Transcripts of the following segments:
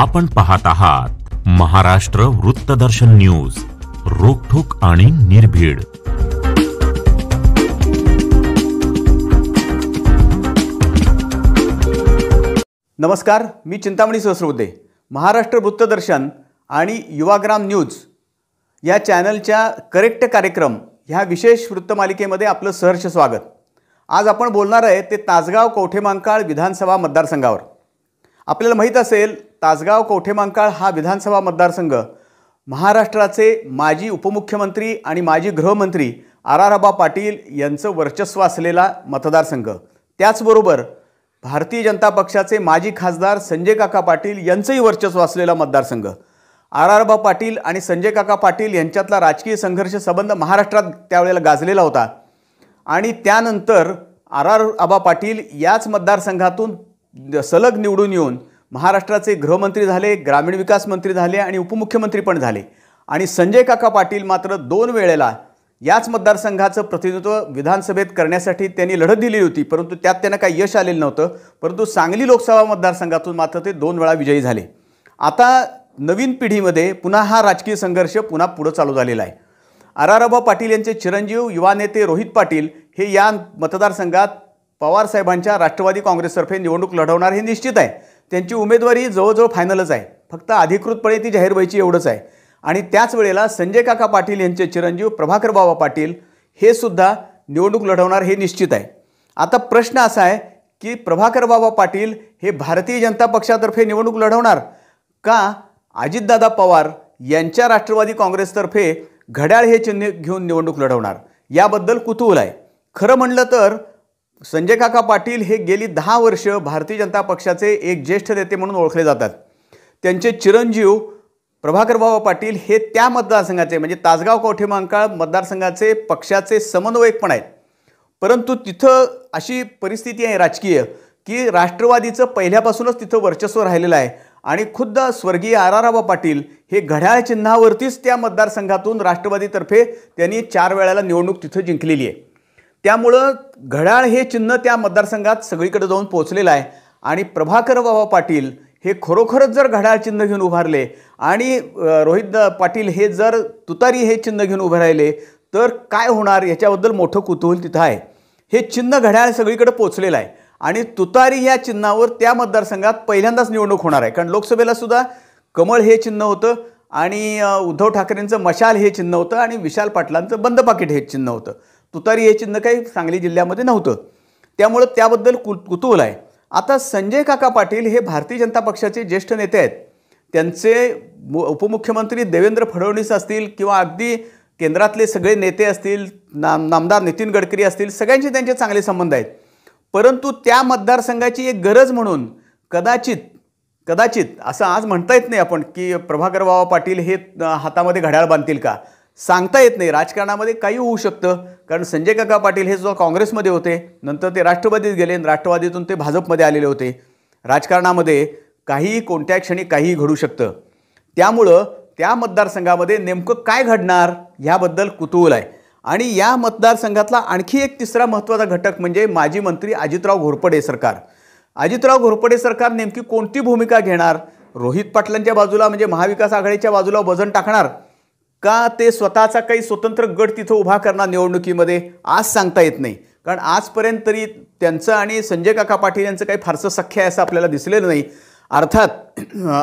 आपण पाहत आहात महाराष्ट्र वृत्तदर्शन न्यूज, रोखठोक आणि निर्भीड। नमस्कार, मी चिंतामणी सहस्रबुद्धे। महाराष्ट्र वृत्तदर्शन आणि युवाग्राम न्यूज या चॅनलच्या करेक्ट कार्यक्रम ह्या विशेष वृत्तमालिकेमध्ये आपलं सहर्ष स्वागत। आज आपण बोलणार आहे ते तासगाव कवठेमहांकाळ विधानसभा मतदारसंघावर। आपल्याला माहित असेल, तासगाव कवठेमहांकाळ हा विधानसभा मतदारसंघ महाराष्ट्राचे माजी उपमुख्यमंत्री आणि माजी गृहमंत्री आर.आर. पाटील यांचं वर्चस्व असलेला मतदारसंघ, त्याचबरोबर भारतीय जनता पक्षाचे माजी खासदार संजय काका पाटील यांचंही वर्चस्व असलेला मतदारसंघ। आर.आर. पाटील आणि संजय काका पाटील यांच्यातला राजकीय संघर्ष संबंध महाराष्ट्रात त्यावेळेला गाजलेला होता आणि त्यानंतर आर.आर. पाटील याच मतदारसंघातून सलग निवडून येऊन महाराष्ट्राचे गृहमंत्री झाले, ग्रामीण विकास मंत्री झाले आणि उपमुख्यमंत्री पण झाले। आणि संजय काका पाटील मात्र 2 वेळेला याच मतदारसंघाचं प्रतिनिधित्व विधानसभेत करण्यासाठी त्यांनी लढत दिली होती, परंतु त्यात त्यांना काही यश आलेलं नव्हतं। परंतु सांगली लोकसभा मतदारसंघातून मात्र ते 2 वेळा विजयी झाले। आता नवीन पिढीमध्ये पुन्हा हा राजकीय संघर्ष पुन्हा पुढे चालू झालेला आहे। आर.आर. पाटील यांचे चिरंजीव युवा नेते रोहित पाटील हे या मतदारसंघात पवार साहेबांच्या राष्ट्रवादी काँग्रेसतर्फे निवडणूक लढवणार हे निश्चित आहे। त्यांची उमेदवारी जवळजवळ फायनलच आहे, फक्त अधिकृतपणे ती जाहीर व्हायची एवढंच आहे। आणि त्याच वेळेला संजय काका पाटील यांचे चिरंजीव प्रभाकर बाबा पाटील हे सुद्धा निवडणूक लढवणार हे निश्चित आहे। आता प्रश्न असा आहे की प्रभाकर बाबा पाटील हे भारतीय जनता पक्षातर्फे निवडणूक लढवणार का अजितदादा पवार यांच्या राष्ट्रवादी काँग्रेसतर्फे घड्याळ हे चिन्ह घेऊन निवडणूक लढवणार, याबद्दल कुतूहल आहे। खरं म्हणलं तर संजय काका पाटील हे गेली 10 वर्ष भारतीय जनता पक्षाचे एक ज्येष्ठ नेते म्हणून ओळखले जातात। त्यांचे चिरंजीव प्रभाकर बाबा पाटील हे त्या मतदारसंघाचे म्हणजे तासगाव कवठेमहांकाळ मतदारसंघाचे पक्षाचे समन्वयक पण आहेत। परंतु तिथं अशी परिस्थिती आहे राजकीय की राष्ट्रवादीचं पहिल्यापासूनच तिथं वर्चस्व राहिलेलं आहे आणि खुद्द स्वर्गीय आर.आर. पाटील हे घड्याळ चिन्हावरतीच त्या मतदारसंघातून राष्ट्रवादीतर्फे त्यांनी 4 वेळेला निवडणूक तिथं जिंकलेली आहे। त्यामुळं घड्याळ हे चिन्ह त्या मतदारसंघात सगळीकडे जाऊन पोहोचलेलं आहे आणि प्रभाकर बाबा पाटील हे खरोखरच जर घड्याळ चिन्ह घेऊन उभारले आणि रोहित पाटील हे जर तुतारी हे चिन्ह घेऊन उभे राहिले तर काय होणार याच्याबद्दल मोठं कुतूहल तिथं आहे। हे चिन्ह घड्याळ सगळीकडे पोहोचलेलं आहे आणि तुतारी या चिन्हावर त्या मतदारसंघात पहिल्यांदाच निवडणूक होणार आहे। कारण लोकसभेला सुद्धा कमळ हे चिन्ह होतं आणि उद्धव ठाकरेंचं मशाल हे चिन्ह होतं आणि विशाल पाटलांचं बंद पाकिट हे चिन्ह होतं। तुतारी हे चिन्ह काही सांगली जिल्ह्यामध्ये नव्हतं, त्यामुळे त्याबद्दल कुतूहल आहे। आता संजय काका पाटील हे भारतीय जनता पक्षाचे ज्येष्ठ नेते आहेत। त्यांचे उपमुख्यमंत्री देवेंद्र फडणवीस असतील किंवा अगदी केंद्रातले सगळे नेते असतील, नामदार नितीन गडकरी असतील, सगळ्यांचे त्यांचे चांगले संबंध आहेत। परंतु त्या मतदारसंघाची एक गरज म्हणून कदाचित असं आज म्हणता येत नाही आपण की प्रभाकर बाबा पाटील हे हातामध्ये घड्याळ बांधतील का, सांगता येत नाही। राजकारणामध्ये काही होऊ शकतं, कारण संजय काका पाटील हे सुद्धा काँग्रेसमध्ये होते, नंतर ते राष्ट्रवादीत गेले, राष्ट्रवादीतून ते भाजपमध्ये आलेले होते। राजकारणामध्ये काहीही कोणत्या क्षणी काहीही घडू शकतं। त्यामुळं त्या मतदारसंघामध्ये नेमकं काय घडणार याबद्दल कुतूहल आहे। आणि या मतदारसंघातला आणखी एक तिसरा महत्त्वाचा घटक म्हणजे माजी मंत्री अजितराव घोरपडे सरकार। अजितराव घोरपडे सरकार नेमकी कोणती भूमिका घेणार? रोहित पाटलांच्या बाजूला म्हणजे महाविकास आघाडीच्या बाजूला वजन टाकणार का ते स्वतःचा काही स्वतंत्र गट तिथं उभा करणार निवडणुकीमध्ये, आज सांगता येत नाही। कारण आजपर्यंत तरी त्यांचं आणि संजय काका पाटील यांचं काही फारसं सख्य आहे असं आपल्याला दिसलेलं नाही। अर्थात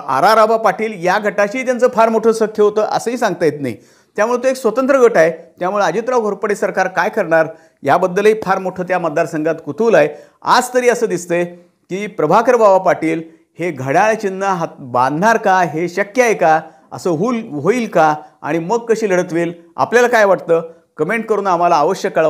आर.आर. पाटील या गटाशी त्यांचं फार मोठं सख्य होतं असंही सांगता येत नाही। त्यामुळे तो एक स्वतंत्र गट आहे। त्यामुळे अजितराव घोरपडे सरकार काय करणार याबद्दलही फार मोठं त्या मतदारसंघात कुतूहल आहे। आज तरी असं दिसतंय की प्रभाकर बाबा पाटील हे घड्याळ चिन्ह हात बांधणार का, हे शक्य आहे का, असं होईल का आणि मग कशी लढत होईल? आपल्याला काय वाटतं? कमेंट करून आम्हाला अवश्य कळवा।